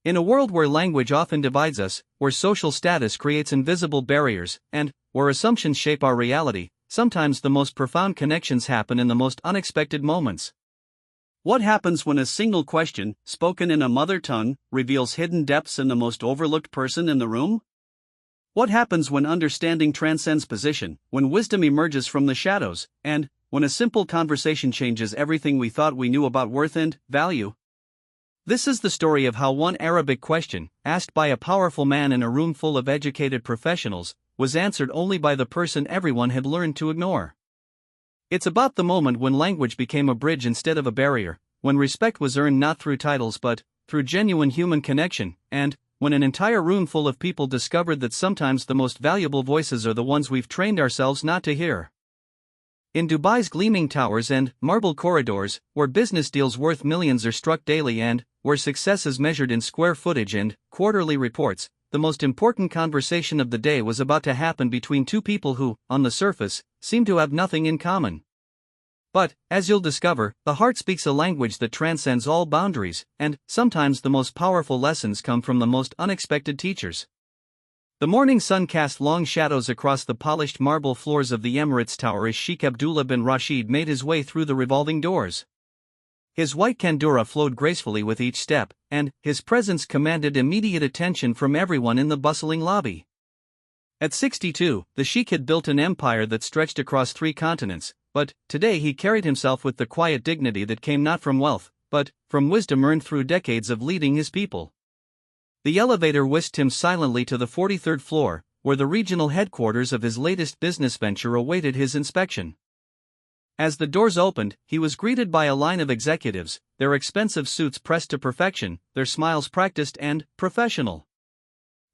In a world where language often divides us, where social status creates invisible barriers, and where assumptions shape our reality, sometimes the most profound connections happen in the most unexpected moments. What happens when a single question, spoken in a mother tongue, reveals hidden depths in the most overlooked person in the room? What happens when understanding transcends position, when wisdom emerges from the shadows, and when a simple conversation changes everything we thought we knew about worth and value? This is the story of how one Arabic question, asked by a powerful man in a room full of educated professionals, was answered only by the person everyone had learned to ignore. It's about the moment when language became a bridge instead of a barrier, when respect was earned not through titles but through genuine human connection, and when an entire room full of people discovered that sometimes the most valuable voices are the ones we've trained ourselves not to hear. In Dubai's gleaming towers and marble corridors, where business deals worth millions are struck daily and where success is measured in square footage and quarterly reports, the most important conversation of the day was about to happen between two people who, on the surface, seem to have nothing in common. But, as you'll discover, the heart speaks a language that transcends all boundaries, and sometimes the most powerful lessons come from the most unexpected teachers. The morning sun cast long shadows across the polished marble floors of the Emirates Tower as Sheikh Abdullah bin Rashid made his way through the revolving doors. His white kandura flowed gracefully with each step, and his presence commanded immediate attention from everyone in the bustling lobby. At 62, the Sheikh had built an empire that stretched across 3 continents, but today he carried himself with the quiet dignity that came not from wealth, but from wisdom earned through decades of leading his people. The elevator whisked him silently to the 43rd floor, where the regional headquarters of his latest business venture awaited his inspection. As the doors opened, he was greeted by a line of executives, their expensive suits pressed to perfection, their smiles practiced and professional.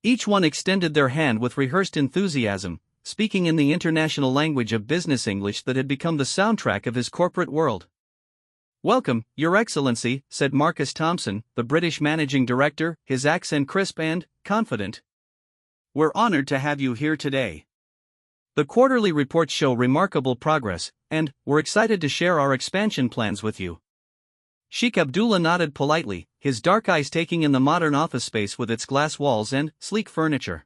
Each one extended their hand with rehearsed enthusiasm, speaking in the international language of business English that had become the soundtrack of his corporate world. "Welcome, Your Excellency," said Marcus Thompson, the British managing director, his accent crisp and confident. "We're honored to have you here today. The quarterly reports show remarkable progress, and we're excited to share our expansion plans with you." Sheikh Abdullah nodded politely, his dark eyes taking in the modern office space with its glass walls and sleek furniture.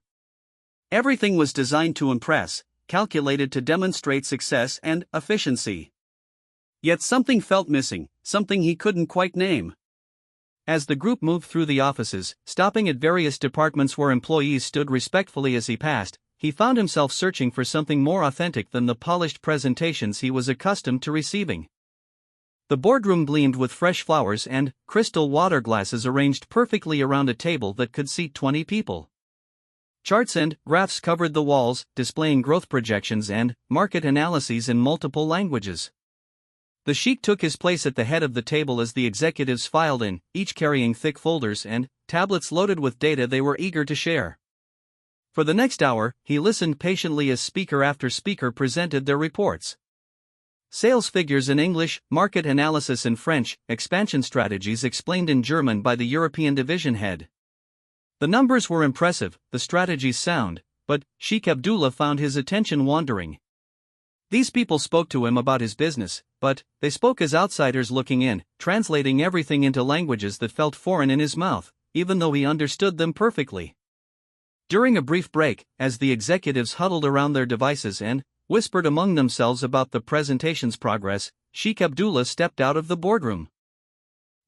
Everything was designed to impress, calculated to demonstrate success and efficiency. Yet something felt missing, something he couldn't quite name. As the group moved through the offices, stopping at various departments where employees stood respectfully as he passed, he found himself searching for something more authentic than the polished presentations he was accustomed to receiving. The boardroom gleamed with fresh flowers and crystal water glasses arranged perfectly around a table that could seat 20 people. Charts and graphs covered the walls, displaying growth projections and market analyses in multiple languages. The Sheikh took his place at the head of the table as the executives filed in, each carrying thick folders and tablets loaded with data they were eager to share. For the next hour, he listened patiently as speaker after speaker presented their reports. Sales figures in English, market analysis in French, expansion strategies explained in German by the European division head. The numbers were impressive, the strategies sound, but Sheikh Abdullah found his attention wandering. These people spoke to him about his business, but they spoke as outsiders looking in, translating everything into languages that felt foreign in his mouth, even though he understood them perfectly. During a brief break, as the executives huddled around their devices and whispered among themselves about the presentation's progress, Sheikh Abdullah stepped out of the boardroom.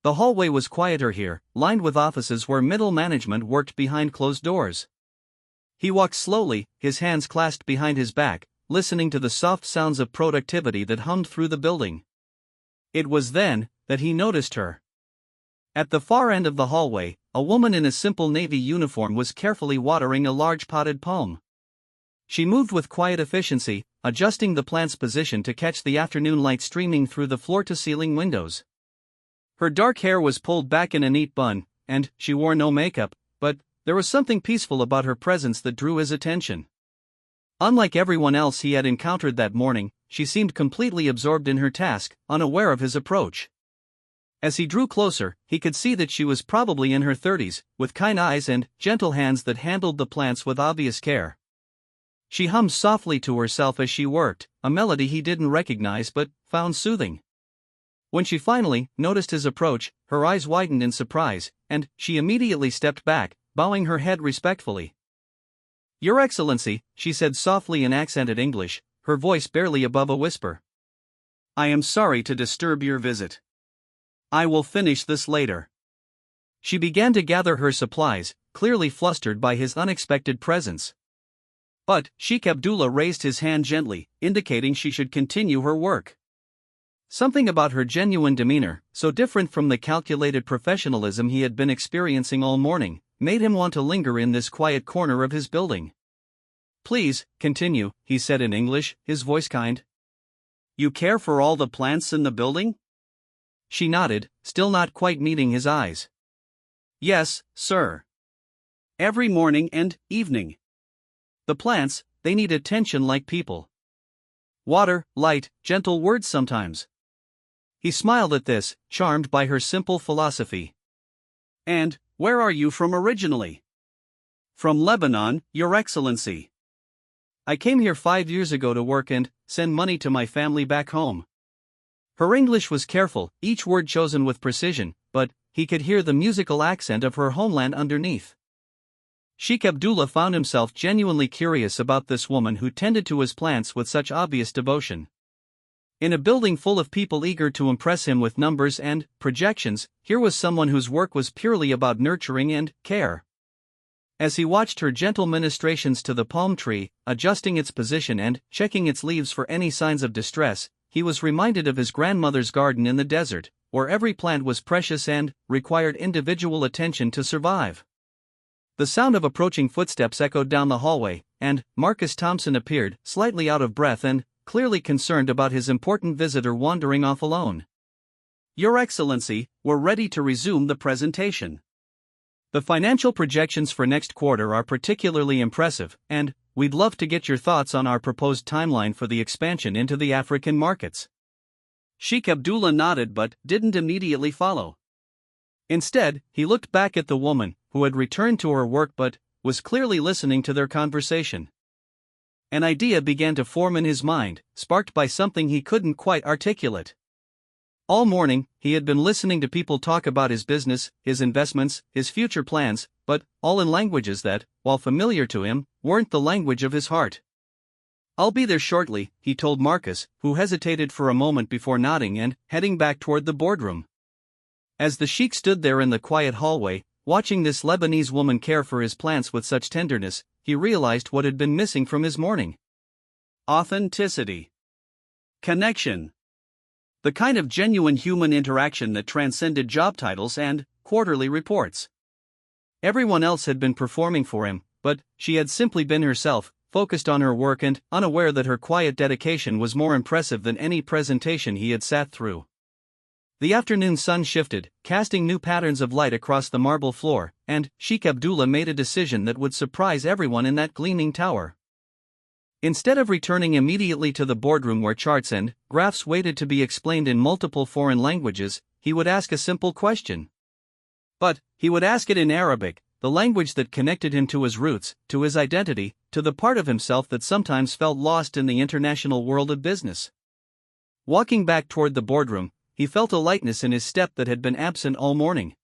The hallway was quieter here, lined with offices where middle management worked behind closed doors. He walked slowly, his hands clasped behind his back, listening to the soft sounds of productivity that hummed through the building. It was then that he noticed her. At the far end of the hallway, a woman in a simple navy uniform was carefully watering a large potted palm. She moved with quiet efficiency, adjusting the plant's position to catch the afternoon light streaming through the floor-to-ceiling windows. Her dark hair was pulled back in a neat bun, and she wore no makeup, but there was something peaceful about her presence that drew his attention. Unlike everyone else he had encountered that morning, she seemed completely absorbed in her task, unaware of his approach. As he drew closer, he could see that she was probably in her 30s, with kind eyes and gentle hands that handled the plants with obvious care. She hummed softly to herself as she worked, a melody he didn't recognize but found soothing. When she finally noticed his approach, her eyes widened in surprise, and she immediately stepped back, bowing her head respectfully. "Your Excellency," she said softly in accented English, her voice barely above a whisper. "I am sorry to disturb your visit. I will finish this later." She began to gather her supplies, clearly flustered by his unexpected presence. But Sheikh Abdullah raised his hand gently, indicating she should continue her work. Something about her genuine demeanor, so different from the calculated professionalism he had been experiencing all morning, made him want to linger in this quiet corner of his building. "Please, continue," he said in English, his voice kind. "You care for all the plants in the building?" She nodded, still not quite meeting his eyes. "Yes, sir. Every morning and evening. The plants, they need attention like people. Water, light, gentle words sometimes." He smiled at this, charmed by her simple philosophy. "And where are you from originally?" "From Lebanon, Your Excellency. I came here 5 years ago to work and send money to my family back home." Her English was careful, each word chosen with precision, but he could hear the musical accent of her homeland underneath. Sheikh Abdullah found himself genuinely curious about this woman who tended to his plants with such obvious devotion. In a building full of people eager to impress him with numbers and projections, here was someone whose work was purely about nurturing and care. As he watched her gentle ministrations to the palm tree, adjusting its position and checking its leaves for any signs of distress, he was reminded of his grandmother's garden in the desert, where every plant was precious and required individual attention to survive. The sound of approaching footsteps echoed down the hallway, and Marcus Thompson appeared, slightly out of breath and clearly concerned about his important visitor wandering off alone. "Your Excellency, we're ready to resume the presentation. The financial projections for next quarter are particularly impressive, and we'd love to get your thoughts on our proposed timeline for the expansion into the African markets." Sheikh Abdullah nodded but didn't immediately follow. Instead, he looked back at the woman, who had returned to her work but was clearly listening to their conversation. An idea began to form in his mind, sparked by something he couldn't quite articulate. All morning, he had been listening to people talk about his business, his investments, his future plans, but all in languages that, while familiar to him, weren't the language of his heart. "I'll be there shortly," he told Marcus, who hesitated for a moment before nodding and heading back toward the boardroom. As the sheikh stood there in the quiet hallway, watching this Lebanese woman care for his plants with such tenderness, he realized what had been missing from his morning. Authenticity. Connection. The kind of genuine human interaction that transcended job titles and quarterly reports. Everyone else had been performing for him, but she had simply been herself, focused on her work and unaware that her quiet dedication was more impressive than any presentation he had sat through. The afternoon sun shifted, casting new patterns of light across the marble floor, and Sheikh Abdullah made a decision that would surprise everyone in that gleaming tower. Instead of returning immediately to the boardroom where charts and graphs waited to be explained in multiple foreign languages, he would ask a simple question. But he would ask it in Arabic, the language that connected him to his roots, to his identity, to the part of himself that sometimes felt lost in the international world of business. Walking back toward the boardroom, he felt a lightness in his step that had been absent all morning.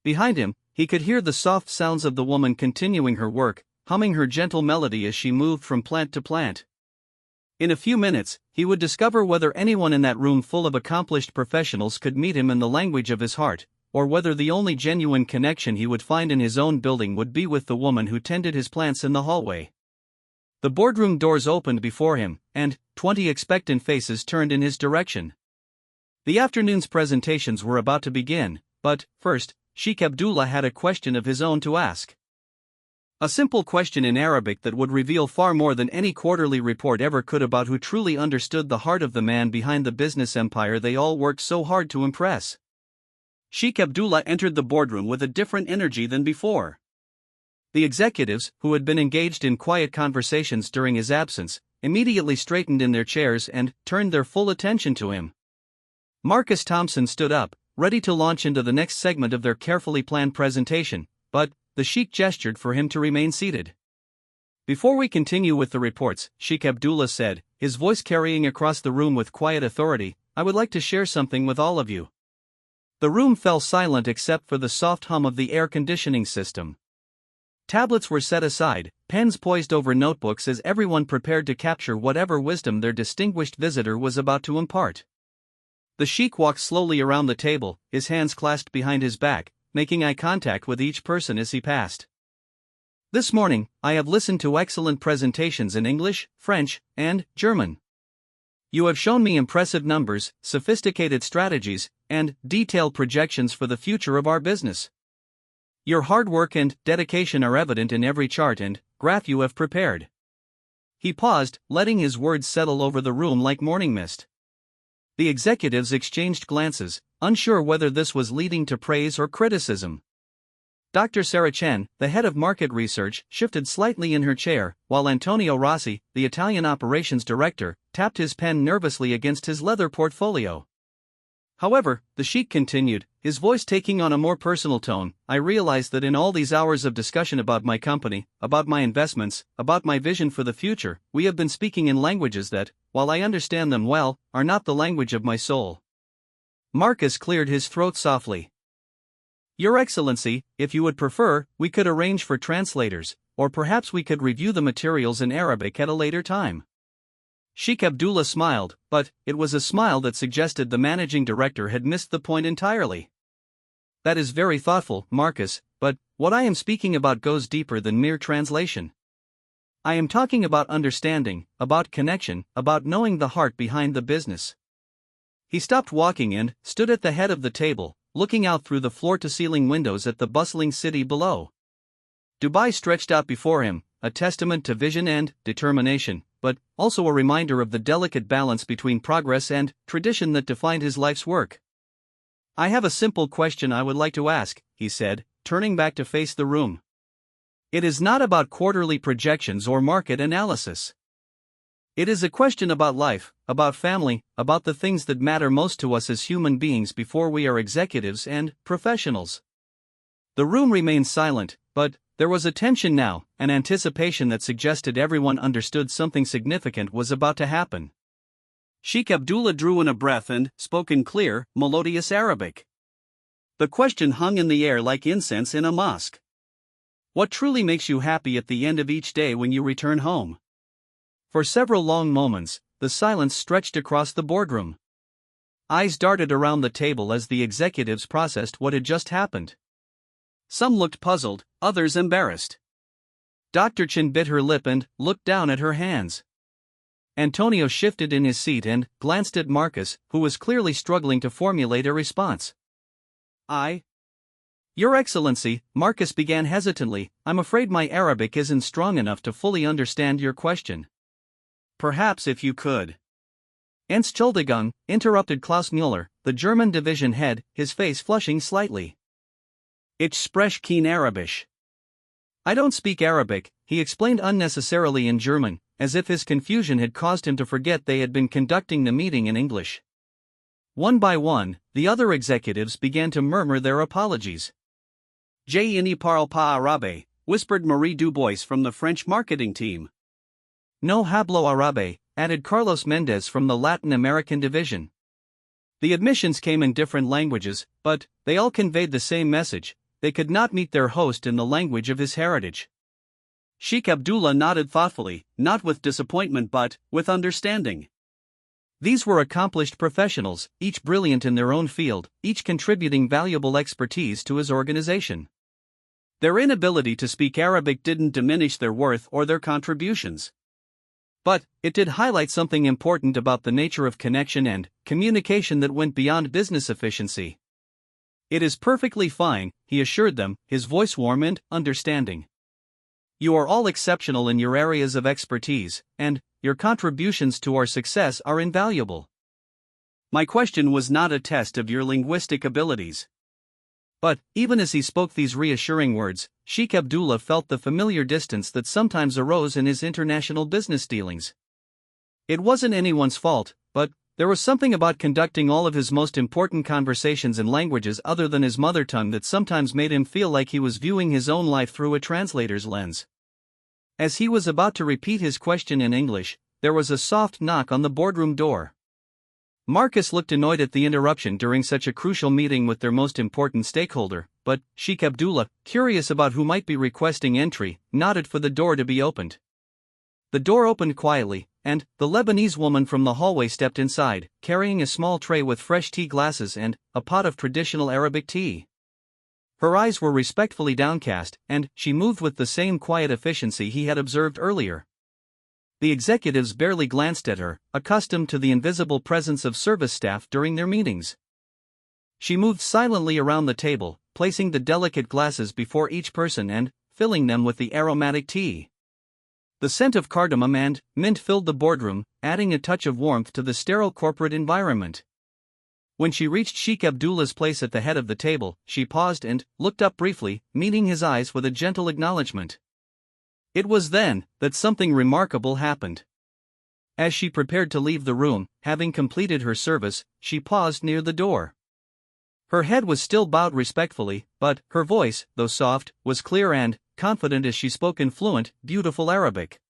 Behind him, he could hear the soft sounds of the woman continuing her work, humming her gentle melody as she moved from plant to plant. In a few minutes, he would discover whether anyone in that room full of accomplished professionals could meet him in the language of his heart, or whether the only genuine connection he would find in his own building would be with the woman who tended his plants in the hallway. The boardroom doors opened before him, and 20 expectant faces turned in his direction. The afternoon's presentations were about to begin, but first, Sheikh Abdullah had a question of his own to ask. A simple question in Arabic that would reveal far more than any quarterly report ever could about who truly understood the heart of the man behind the business empire they all worked so hard to impress. Sheikh Abdullah entered the boardroom with a different energy than before. The executives, who had been engaged in quiet conversations during his absence, immediately straightened in their chairs and turned their full attention to him. Marcus Thompson stood up, ready to launch into the next segment of their carefully planned presentation, but the Sheikh gestured for him to remain seated. "Before we continue with the reports," Sheikh Abdullah said, his voice carrying across the room with quiet authority, "I would like to share something with all of you. The room fell silent except for the soft hum of the air conditioning system. Tablets were set aside, pens poised over notebooks as everyone prepared to capture whatever wisdom their distinguished visitor was about to impart. The Sheikh walked slowly around the table, his hands clasped behind his back, making eye contact with each person as he passed. This morning, I have listened to excellent presentations in English, French, and German. You have shown me impressive numbers, sophisticated strategies, and detailed projections for the future of our business. Your hard work and dedication are evident in every chart and graph you have prepared. He paused, letting his words settle over the room like morning mist. The executives exchanged glances, unsure whether this was leading to praise or criticism. Dr. Sarah Chen, the head of market research, shifted slightly in her chair, while Antonio Rossi, the Italian operations director, tapped his pen nervously against his leather portfolio. However, the Sheikh continued, his voice taking on a more personal tone, I realize that in all these hours of discussion about my company, about my investments, about my vision for the future, we have been speaking in languages that, while I understand them well, are not the language of my soul. Marcus cleared his throat softly. Your Excellency, if you would prefer, we could arrange for translators, or perhaps we could review the materials in Arabic at a later time. Sheikh Abdullah smiled, but it was a smile that suggested the managing director had missed the point entirely. That is very thoughtful, Marcus, but what I am speaking about goes deeper than mere translation. I am talking about understanding, about connection, about knowing the heart behind the business. He stopped walking and stood at the head of the table, looking out through the floor-to-ceiling windows at the bustling city below. Dubai stretched out before him, a testament to vision and determination, but also a reminder of the delicate balance between progress and tradition that defined his life's work. I have a simple question I would like to ask, he said, turning back to face the room. It is not about quarterly projections or market analysis. It is a question about life, about family, about the things that matter most to us as human beings before we are executives and professionals. The room remained silent, but there was a tension now, an anticipation that suggested everyone understood something significant was about to happen. Sheikh Abdullah drew in a breath and spoke in clear, melodious Arabic. The question hung in the air like incense in a mosque. What truly makes you happy at the end of each day when you return home? For several long moments, the silence stretched across the boardroom. Eyes darted around the table as the executives processed what had just happened. Some looked puzzled, others embarrassed. Dr. Chen bit her lip and looked down at her hands. Antonio shifted in his seat and glanced at Marcus, who was clearly struggling to formulate a response. Your Excellency, Marcus began hesitantly, I'm afraid my Arabic isn't strong enough to fully understand your question. Perhaps if you could. Entschuldigung, interrupted Klaus Müller, the German division head, his face flushing slightly. Ich spreche kein Arabisch. I don't speak Arabic, he explained unnecessarily in German, as if his confusion had caused him to forget they had been conducting the meeting in English. One by one, the other executives began to murmur their apologies. Je ne parle pas arabe, whispered Marie Dubois from the French marketing team. No hablo arabe, added Carlos Mendez from the Latin American division. The admissions came in different languages, but they all conveyed the same message. They could not meet their host in the language of his heritage. Sheikh Abdullah nodded thoughtfully, not with disappointment but with understanding. These were accomplished professionals, each brilliant in their own field, each contributing valuable expertise to his organization. Their inability to speak Arabic didn't diminish their worth or their contributions. But it did highlight something important about the nature of connection and communication that went beyond business efficiency. It is perfectly fine, he assured them, his voice warm and understanding. You are all exceptional in your areas of expertise, and your contributions to our success are invaluable. My question was not a test of your linguistic abilities. But, even as he spoke these reassuring words, Sheikh Abdullah felt the familiar distance that sometimes arose in his international business dealings. It wasn't anyone's fault, but there was something about conducting all of his most important conversations in languages other than his mother tongue that sometimes made him feel like he was viewing his own life through a translator's lens. As he was about to repeat his question in English, there was a soft knock on the boardroom door. Marcus looked annoyed at the interruption during such a crucial meeting with their most important stakeholder, but Sheikh Abdullah, curious about who might be requesting entry, nodded for the door to be opened. The door opened quietly, and the Lebanese woman from the hallway stepped inside, carrying a small tray with fresh tea glasses and a pot of traditional Arabic tea. Her eyes were respectfully downcast, and she moved with the same quiet efficiency he had observed earlier. The executives barely glanced at her, accustomed to the invisible presence of service staff during their meetings. She moved silently around the table, placing the delicate glasses before each person and filling them with the aromatic tea. The scent of cardamom and mint filled the boardroom, adding a touch of warmth to the sterile corporate environment. When she reached Sheikh Abdullah's place at the head of the table, she paused and looked up briefly, meeting his eyes with a gentle acknowledgement. It was then that something remarkable happened. As she prepared to leave the room, having completed her service, she paused near the door. Her head was still bowed respectfully, but her voice, though soft, was clear and confident as she spoke in fluent, beautiful Arabic.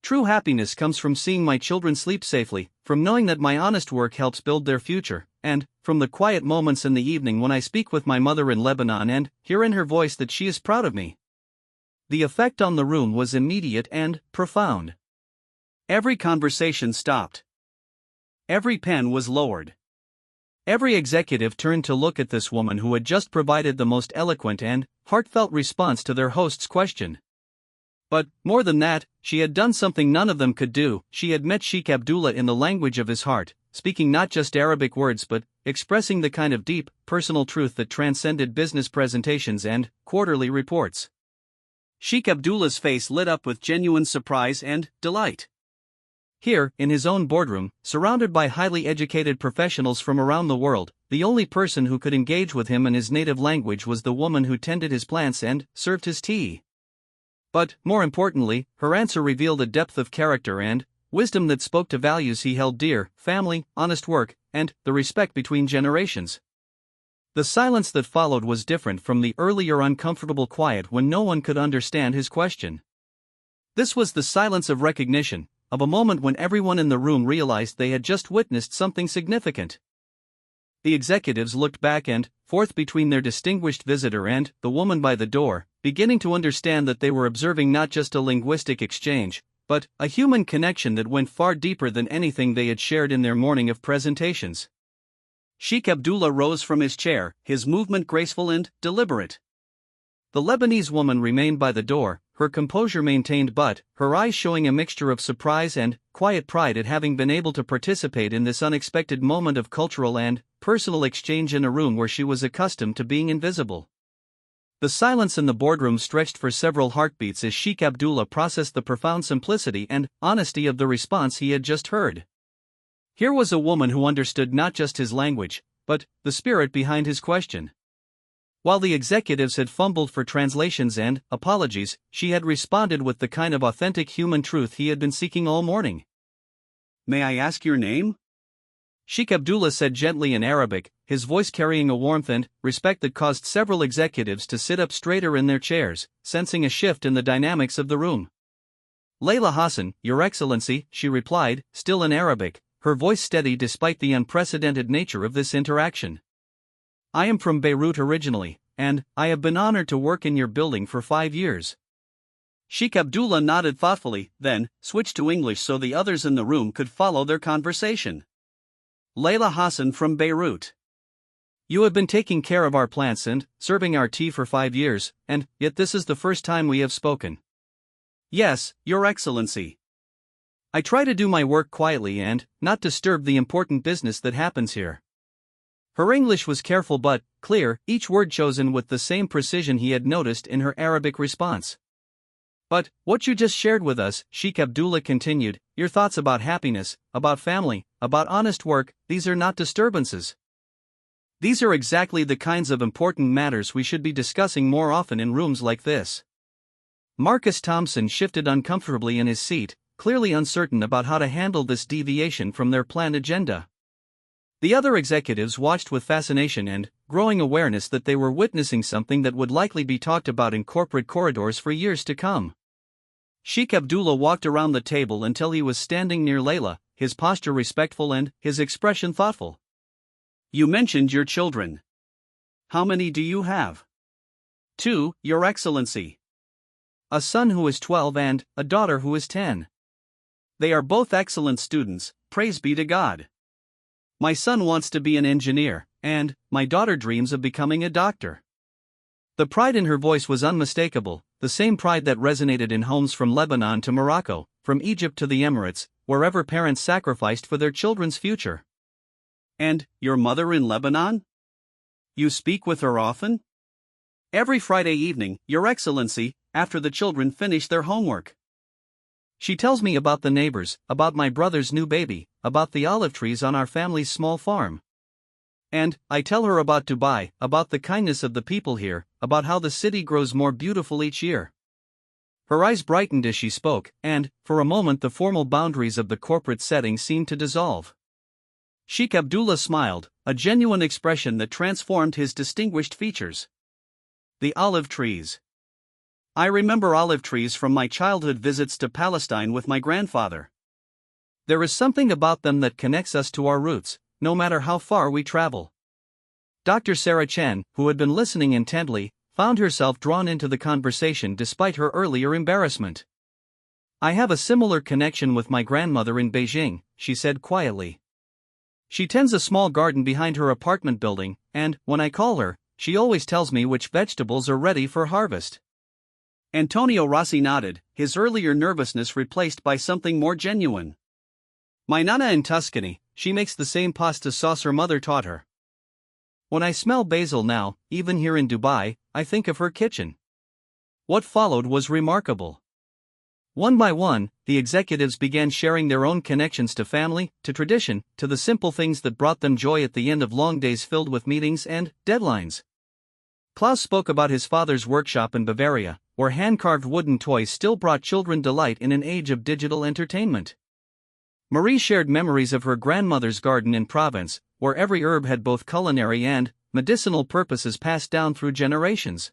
True happiness comes from seeing my children sleep safely, from knowing that my honest work helps build their future, and from the quiet moments in the evening when I speak with my mother in Lebanon and hear in her voice that she is proud of me. The effect on the room was immediate and profound. Every conversation stopped. Every pen was lowered. Every executive turned to look at this woman who had just provided the most eloquent and heartfelt response to their host's question. But, more than that, she had done something none of them could do. She had met Sheikh Abdullah in the language of his heart, speaking not just Arabic words but expressing the kind of deep, personal truth that transcended business presentations and quarterly reports. Sheikh Abdullah's face lit up with genuine surprise and delight. Here, in his own boardroom, surrounded by highly educated professionals from around the world, the only person who could engage with him in his native language was the woman who tended his plants and served his tea. But, more importantly, her answer revealed a depth of character and wisdom that spoke to values he held dear: family, honest work, and the respect between generations. The silence that followed was different from the earlier uncomfortable quiet when no one could understand his question. This was the silence of recognition, of a moment when everyone in the room realized they had just witnessed something significant. The executives looked back and forth between their distinguished visitor and the woman by the door, beginning to understand that they were observing not just a linguistic exchange, but a human connection that went far deeper than anything they had shared in their morning of presentations. Sheikh Abdullah rose from his chair, his movement graceful and deliberate. The Lebanese woman remained by the door, her composure maintained but her eyes showing a mixture of surprise and quiet pride at having been able to participate in this unexpected moment of cultural and personal exchange in a room where she was accustomed to being invisible. The silence in the boardroom stretched for several heartbeats as Sheikh Abdullah processed the profound simplicity and honesty of the response he had just heard. Here was a woman who understood not just his language, but the spirit behind his question. While the executives had fumbled for translations and apologies, she had responded with the kind of authentic human truth he had been seeking all morning. "May I ask your name?" Sheikh Abdullah said gently in Arabic, his voice carrying a warmth and respect that caused several executives to sit up straighter in their chairs, sensing a shift in the dynamics of the room. "Layla Hassan, Your Excellency," she replied, still in Arabic, her voice steady despite the unprecedented nature of this interaction. "I am from Beirut originally, and I have been honored to work in your building for 5 years." Sheikh Abdullah nodded thoughtfully, then switched to English so the others in the room could follow their conversation. "Layla Hassan from Beirut. You have been taking care of our plants and serving our tea for 5 years, and yet this is the first time we have spoken." "Yes, Your Excellency. I try to do my work quietly and not disturb the important business that happens here." Her English was careful but clear, each word chosen with the same precision he had noticed in her Arabic response. "But what you just shared with us," Sheikh Abdullah continued, "your thoughts about happiness, about family, about honest work, these are not disturbances. These are exactly the kinds of important matters we should be discussing more often in rooms like this." Marcus Thompson shifted uncomfortably in his seat, clearly uncertain about how to handle this deviation from their planned agenda. The other executives watched with fascination and growing awareness that they were witnessing something that would likely be talked about in corporate corridors for years to come. Sheikh Abdullah walked around the table until he was standing near Layla, his posture respectful and his expression thoughtful. "You mentioned your children. How many do you have?" "Two, Your Excellency. A son who is 12 and a daughter who is 10. They are both excellent students, praise be to God. My son wants to be an engineer, and my daughter dreams of becoming a doctor." The pride in her voice was unmistakable, the same pride that resonated in homes from Lebanon to Morocco, from Egypt to the Emirates, wherever parents sacrificed for their children's future. "And your mother in Lebanon? You speak with her often?" "Every Friday evening, Your Excellency, after the children finish their homework. She tells me about the neighbors, about my brother's new baby, about the olive trees on our family's small farm. And I tell her about Dubai, about the kindness of the people here, about how the city grows more beautiful each year." Her eyes brightened as she spoke, and, for a moment, the formal boundaries of the corporate setting seemed to dissolve. Sheikh Abdullah smiled, a genuine expression that transformed his distinguished features. "The olive trees. I remember olive trees from my childhood visits to Palestine with my grandfather. There is something about them that connects us to our roots, no matter how far we travel." Dr. Sarah Chen, who had been listening intently, found herself drawn into the conversation despite her earlier embarrassment. "I have a similar connection with my grandmother in Beijing," she said quietly. "She tends a small garden behind her apartment building, and, when I call her, she always tells me which vegetables are ready for harvest." Antonio Rossi nodded, his earlier nervousness replaced by something more genuine. "My nana in Tuscany, she makes the same pasta sauce her mother taught her. When I smell basil now, even here in Dubai, I think of her kitchen." What followed was remarkable. One by one, the executives began sharing their own connections to family, to tradition, to the simple things that brought them joy at the end of long days filled with meetings and deadlines. Klaus spoke about his father's workshop in Bavaria, where hand-carved wooden toys still brought children delight in an age of digital entertainment. Marie shared memories of her grandmother's garden in Provence, where every herb had both culinary and medicinal purposes passed down through generations.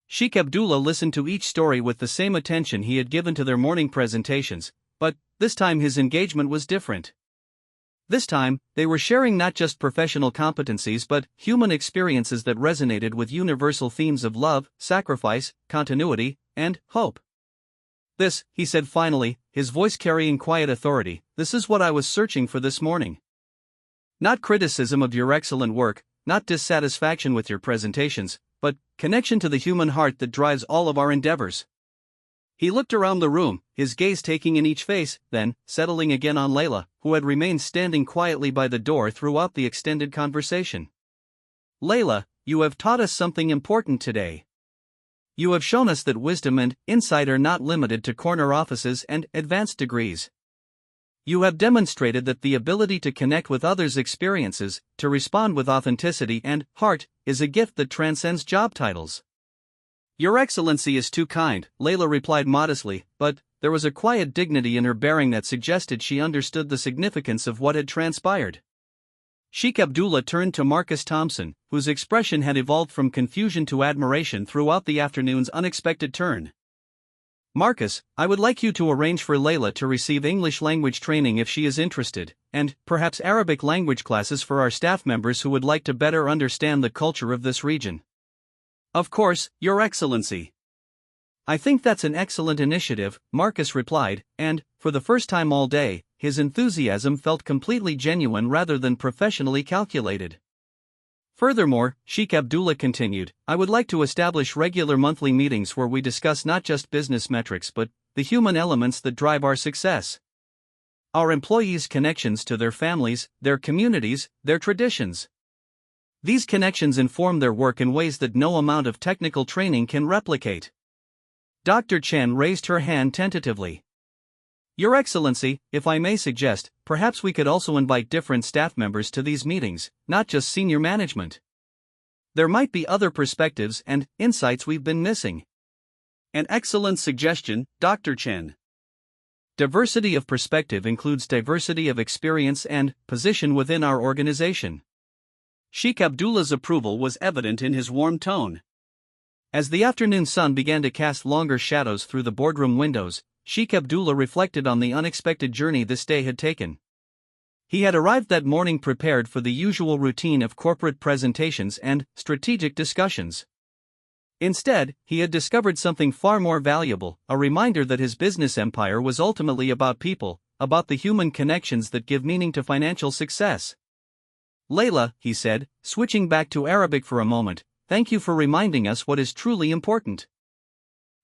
Sheikh Abdullah listened to each story with the same attention he had given to their morning presentations, but this time his engagement was different. This time, they were sharing not just professional competencies but human experiences that resonated with universal themes of love, sacrifice, continuity, and hope. "This," he said finally, his voice carrying quiet authority, "this is what I was searching for this morning. Not criticism of your excellent work, not dissatisfaction with your presentations, but connection to the human heart that drives all of our endeavors." He looked around the room, his gaze taking in each face, then settling again on Layla, who had remained standing quietly by the door throughout the extended conversation. "Layla, you have taught us something important today. You have shown us that wisdom and insight are not limited to corner offices and advanced degrees. You have demonstrated that the ability to connect with others' experiences, to respond with authenticity and heart, is a gift that transcends job titles." "Your Excellency is too kind," Layla replied modestly, but there was a quiet dignity in her bearing that suggested she understood the significance of what had transpired. Sheikh Abdullah turned to Marcus Thompson, whose expression had evolved from confusion to admiration throughout the afternoon's unexpected turn. "Marcus, I would like you to arrange for Layla to receive English language training if she is interested, and perhaps Arabic language classes for our staff members who would like to better understand the culture of this region." "Of course, Your Excellency." "I think that's an excellent initiative," Marcus replied, and, for the first time all day, his enthusiasm felt completely genuine rather than professionally calculated. "Furthermore," Sheikh Abdullah continued, "I would like to establish regular monthly meetings where we discuss not just business metrics but the human elements that drive our success. Our employees' connections to their families, their communities, their traditions. These connections inform their work in ways that no amount of technical training can replicate." Dr. Chen raised her hand tentatively. "Your Excellency, if I may suggest, perhaps we could also invite different staff members to these meetings, not just senior management. There might be other perspectives and insights we've been missing." "An excellent suggestion, Dr. Chen. Diversity of perspective includes diversity of experience and position within our organization." Sheikh Abdullah's approval was evident in his warm tone. As the afternoon sun began to cast longer shadows through the boardroom windows, Sheikh Abdullah reflected on the unexpected journey this day had taken. He had arrived that morning prepared for the usual routine of corporate presentations and strategic discussions. Instead, he had discovered something far more valuable, a reminder that his business empire was ultimately about people, about the human connections that give meaning to financial success. "Layla," he said, switching back to Arabic for a moment, "thank you for reminding us what is truly important."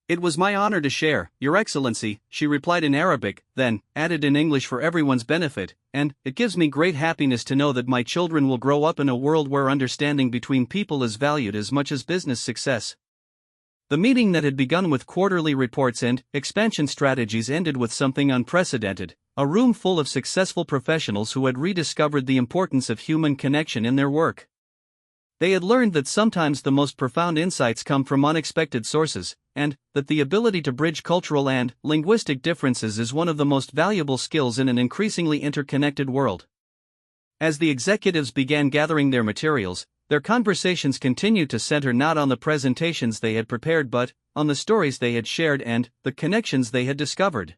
"It was my honor to share, Your Excellency," she replied in Arabic, then added in English for everyone's benefit, "and it gives me great happiness to know that my children will grow up in a world where understanding between people is valued as much as business success." The meeting that had begun with quarterly reports and expansion strategies ended with something unprecedented, a room full of successful professionals who had rediscovered the importance of human connection in their work. They had learned that sometimes the most profound insights come from unexpected sources, and that the ability to bridge cultural and linguistic differences is one of the most valuable skills in an increasingly interconnected world. As the executives began gathering their materials, their conversations continued to center not on the presentations they had prepared but on the stories they had shared and the connections they had discovered.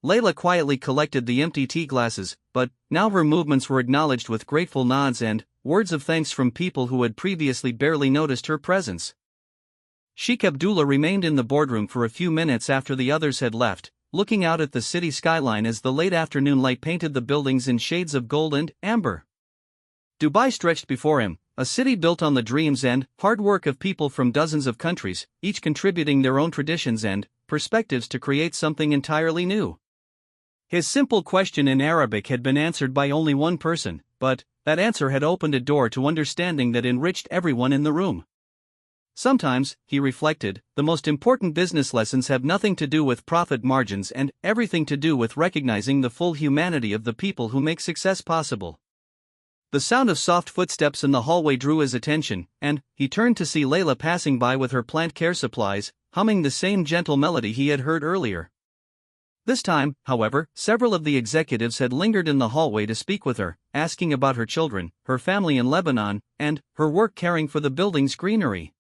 Layla quietly collected the empty tea glasses, but now her movements were acknowledged with grateful nods and words of thanks from people who had previously barely noticed her presence. Sheikh Abdullah remained in the boardroom for a few minutes after the others had left, looking out at the city skyline as the late afternoon light painted the buildings in shades of gold and amber. Dubai stretched before him, a city built on the dreams and hard work of people from dozens of countries, each contributing their own traditions and perspectives to create something entirely new. His simple question in Arabic had been answered by only one person, but that answer had opened a door to understanding that enriched everyone in the room. Sometimes, he reflected, the most important business lessons have nothing to do with profit margins and everything to do with recognizing the full humanity of the people who make success possible. The sound of soft footsteps in the hallway drew his attention, and he turned to see Layla passing by with her plant care supplies, humming the same gentle melody he had heard earlier. This time, however, several of the executives had lingered in the hallway to speak with her, asking about her children, her family in Lebanon, and her work caring for the building's greenery.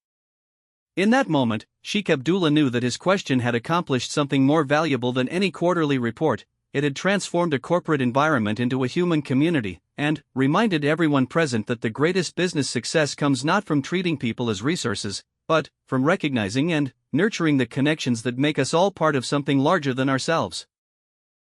In that moment, Sheikh Abdullah knew that his question had accomplished something more valuable than any quarterly report. It had transformed a corporate environment into a human community, and reminded everyone present that the greatest business success comes not from treating people as resources, but from recognizing and nurturing the connections that make us all part of something larger than ourselves.